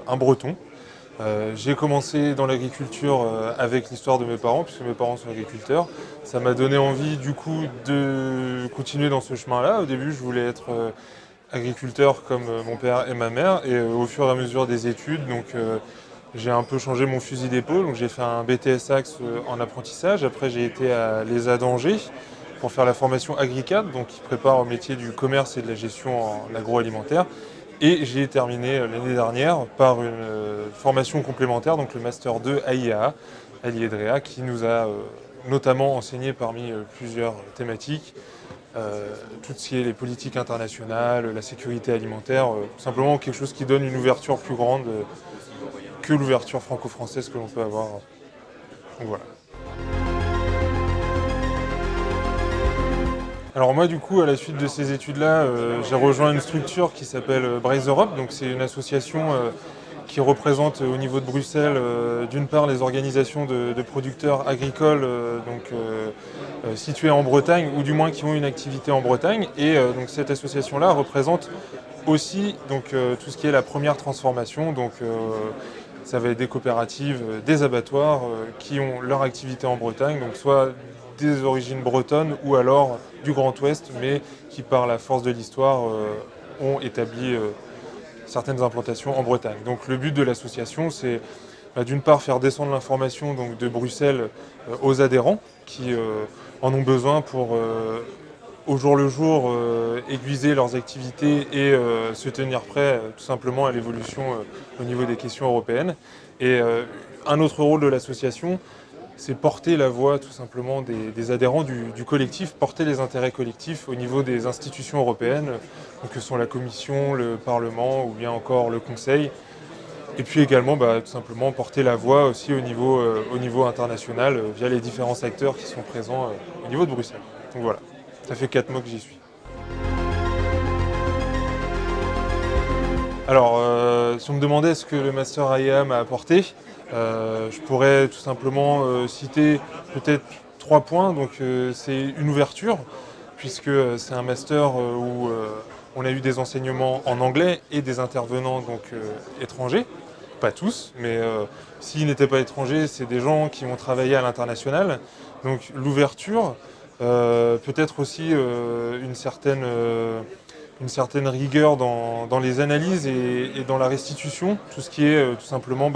un breton. J'ai commencé dans l'agriculture avec l'histoire de mes parents, puisque mes parents sont agriculteurs. Ça m'a donné envie du coup de continuer dans ce chemin-là. Au début, je voulais être agriculteur comme mon père et ma mère, et au fur et à mesure des études, j'ai un peu changé mon fusil d'épaule. Donc j'ai fait un BTS Axe en apprentissage. Après, j'ai été à l'ESA d'Angers pour faire la formation Agricad, donc qui prépare au métier du commerce et de la gestion en agroalimentaire. Et j'ai terminé l'année dernière par une formation complémentaire, donc le Master 2 AIA, à l'IEDREA, qui nous a notamment enseigné parmi plusieurs thématiques, tout ce qui est les politiques internationales, la sécurité alimentaire, tout simplement quelque chose qui donne une ouverture plus grande que l'ouverture franco-française que l'on peut avoir. Donc voilà. Alors moi du coup à la suite de ces études-là, j'ai rejoint une structure qui s'appelle Braze Europe. Donc c'est une association qui représente au niveau de Bruxelles d'une part les organisations de producteurs agricoles situées en Bretagne ou du moins qui ont une activité en Bretagne. Et donc cette association-là représente aussi tout ce qui est la première transformation. Ça va être des coopératives, des abattoirs qui ont leur activité en Bretagne, donc soit des origines bretonnes ou alors du Grand Ouest, mais qui par la force de l'histoire ont établi certaines implantations en Bretagne. Donc le but de l'association, c'est d'une part faire descendre l'information de Bruxelles aux adhérents qui en ont besoin pour au jour le jour aiguiser leurs activités et se tenir prêt tout simplement à l'évolution au niveau des questions européennes. Et un autre rôle de l'association, c'est porter la voix tout simplement des adhérents du collectif, porter les intérêts collectifs au niveau des institutions européennes, donc que sont la Commission, le Parlement ou bien encore le Conseil. Et puis également tout simplement porter la voix aussi au niveau international via les différents acteurs qui sont présents au niveau de Bruxelles. Donc voilà, ça fait 4 mois que j'y suis. Alors, si on me demandait ce que le Master AIA m'a apporté, je pourrais tout simplement citer peut-être 3 points. C'est une ouverture, puisque c'est un master où on a eu des enseignements en anglais et des intervenants étrangers. Pas tous, mais s'ils n'étaient pas étrangers, c'est des gens qui ont travaillé à l'international. Donc l'ouverture, peut-être aussi une certaine rigueur dans les analyses et dans la restitution, tout ce qui est tout simplement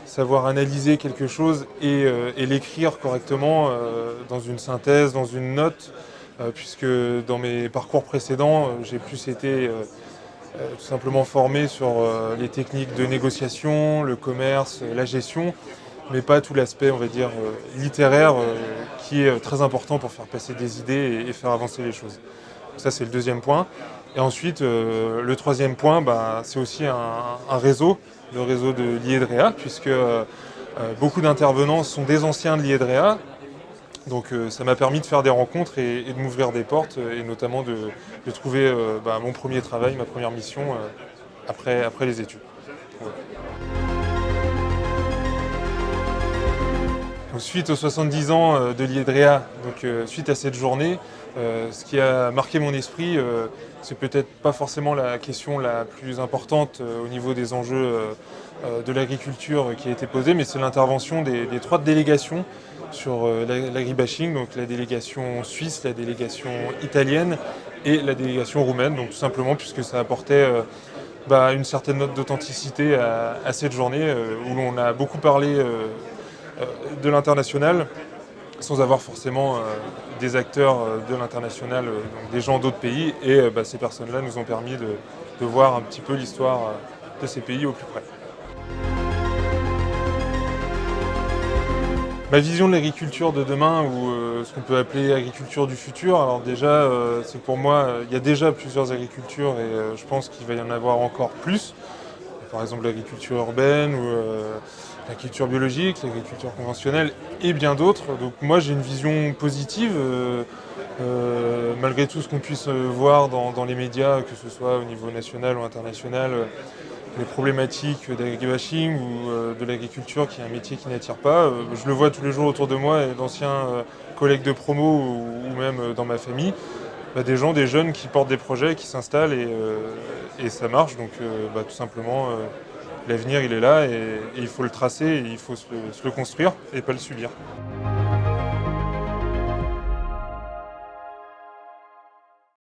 savoir analyser quelque chose et l'écrire correctement dans une synthèse, dans une note, puisque dans mes parcours précédents, j'ai plus été tout simplement formé sur les techniques de négociation, le commerce, la gestion, mais pas tout l'aspect, on va dire, littéraire qui est très important pour faire passer des idées et faire avancer les choses. Ça, c'est le deuxième point. Et ensuite, le troisième point, c'est aussi un réseau, le réseau de l'IEDREA, puisque beaucoup d'intervenants sont des anciens de l'IEDREA. Donc ça m'a permis de faire des rencontres et de m'ouvrir des portes, et notamment de trouver mon premier travail, ma première mission après les études. Voilà. Donc, suite aux 70 ans de l'IEDREA, suite à cette journée, ce qui a marqué mon esprit, c'est peut-être pas forcément la question la plus importante au niveau des enjeux de l'agriculture qui a été posée, mais c'est l'intervention des 3 délégations sur l'agribashing, donc la délégation suisse, la délégation italienne et la délégation roumaine, donc tout simplement puisque ça apportait une certaine note d'authenticité à cette journée où l'on a beaucoup parlé de l'international, sans avoir forcément des acteurs de l'international, donc des gens d'autres pays. Et ces personnes-là nous ont permis de voir un petit peu l'histoire de ces pays au plus près. Ma vision de l'agriculture de demain, ou ce qu'on peut appeler agriculture du futur, alors déjà, c'est pour moi, il y a déjà plusieurs agricultures et je pense qu'il va y en avoir encore plus. Par exemple l'agriculture urbaine ou l'agriculture biologique, l'agriculture conventionnelle et bien d'autres. Donc moi j'ai une vision positive, malgré tout ce qu'on puisse voir dans les médias, que ce soit au niveau national ou international, les problématiques d'agribashing ou de l'agriculture qui est un métier qui n'attire pas. Je le vois tous les jours autour de moi, et d'anciens collègues de promo ou même dans ma famille. Des gens, des jeunes qui portent des projets, qui s'installent et ça marche. Tout simplement, L'avenir, il est là et il faut le tracer, et il faut se le construire et pas le subir.